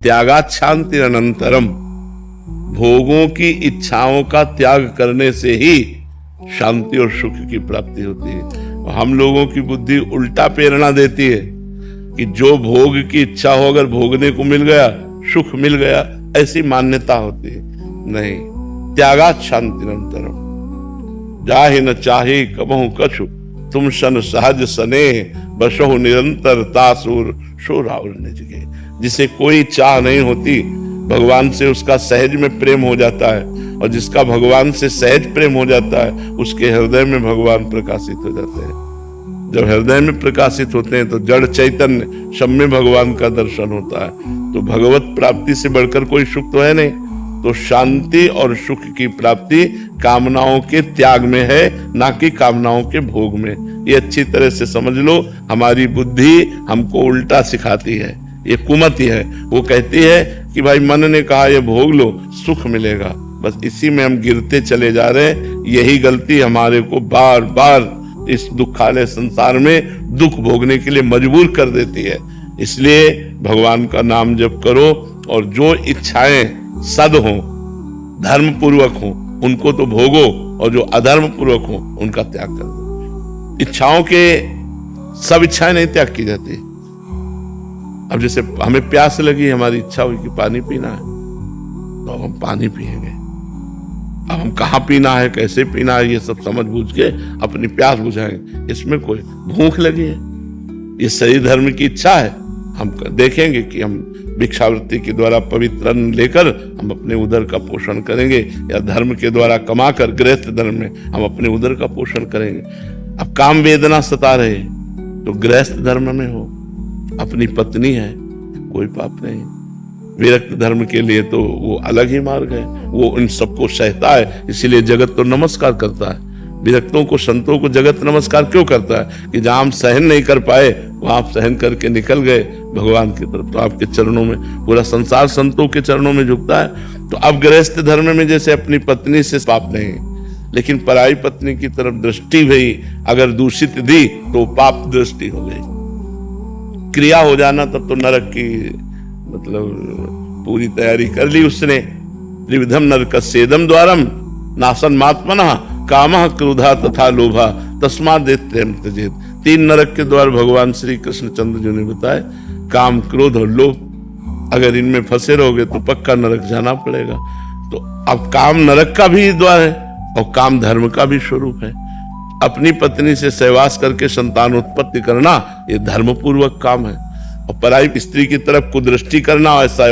त्यागात शांति अनंतरम, भोगों की इच्छाओं का त्याग करने से ही शांति और सुख की प्राप्ति होती है। हम लोगों की बुद्धि उल्टा प्रेरणा देती है कि जो भोग की इच्छा हो अगर भोगने को मिल गया, सुख मिल गया, ऐसी मान्यता होती है। नहीं, त्यागात शांति अनंतरम, जाहि न चाहे कबहु कछु, तुम सन सहज सने बसहु निरंतर तासुर शोराउर निज के। जिसे कोई चाह नहीं होती, भगवान से उसका सहज में प्रेम हो जाता है, और जिसका भगवान से सहज प्रेम हो जाता है उसके हृदय में भगवान प्रकाशित हो जाते हैं। जब हृदय में प्रकाशित होते हैं तो जड़ चैतन्य सब में भगवान का दर्शन होता है। तो भगवत प्राप्ति से बढ़कर कोई सुख तो है नहीं। तो शांति और सुख की प्राप्ति कामनाओं के त्याग में है, ना कि कामनाओं के भोग में। ये अच्छी तरह से समझ लो। हमारी बुद्धि हमको उल्टा सिखाती है, ये कुमति है। वो कहती है कि भाई मन ने कहा ये भोग लो, सुख मिलेगा। बस इसी में हम गिरते चले जा रहे हैं। यही गलती हमारे को बार बार इस दुखालय संसार में दुख भोगने के लिए मजबूर कर देती है। इसलिए भगवान का नाम जप करो, और जो इच्छाएं सद हो, धर्म पूर्वक हो, उनको तो भोगो, और जो अधर्म पूर्वक हो उनका त्याग कर दो। इच्छाओं के सब इच्छाएं नहीं त्याग की जाती। अब जैसे हमें प्यास लगी, हमारी इच्छा हुई कि पानी पीना है, तो हम पानी पिएंगे। अब हम कहाँ पीना है, कैसे पीना है, ये सब समझ बूझ के अपनी प्यास बुझाएंगे। इसमें कोई भूख लगी है, ये सही धर्म की इच्छा है। हम देखेंगे कि हम भिक्षावृत्ति के द्वारा पवित्र अन्न लेकर हम अपने उदर का पोषण करेंगे, या धर्म के द्वारा कमाकर गृहस्थ धर्म में हम अपने उदर का पोषण करेंगे। अब काम वेदना सता रहे तो गृहस्थ धर्म में हो, अपनी पत्नी है, कोई पाप नहीं। विरक्त धर्म के लिए तो वो अलग ही मार्ग है, वो इन सबको सहता है। इसीलिए जगत तो नमस्कार करता है। विरक्तों को, संतों को जगत नमस्कार क्यों करता है? कि जहां हम सहन नहीं कर पाए वहां आप सहन करके निकल गए भगवान की तरफ, तो आपके चरणों में पूरा संसार संतों के चरणों में झुकता है। तो अब गृहस्थ धर्म में जैसे अपनी पत्नी से पाप नहीं, लेकिन पराई पत्नी की तरफ दृष्टि भी अगर दूषित दी तो पाप दृष्टि हो गई, क्रिया हो जाना। तब तो नरक की मतलब पूरी तैयारी कर ली उसने। त्रिविधम नरकस्येदम द्वारम नासन मात्मनः कामः क्रोधः तथा लोभः तस्मात् दैत्यं त्यजेत्। 3 नरक के द्वार भगवान श्री कृष्ण चंद्र जी ने बताए, काम, क्रोध और लोभ। अगर इनमें फंसे रहोगे तो पक्का नरक जाना पड़ेगा। तो अब काम नरक का भी द्वार है, और काम धर्म का भी स्वरूप है। अपनी पत्नी से सहवास करके संतान उत्पत्ति करना ये धर्म पूर्वक काम है, और पराई स्त्री की तरफ कुदृष्टि करना ऐसा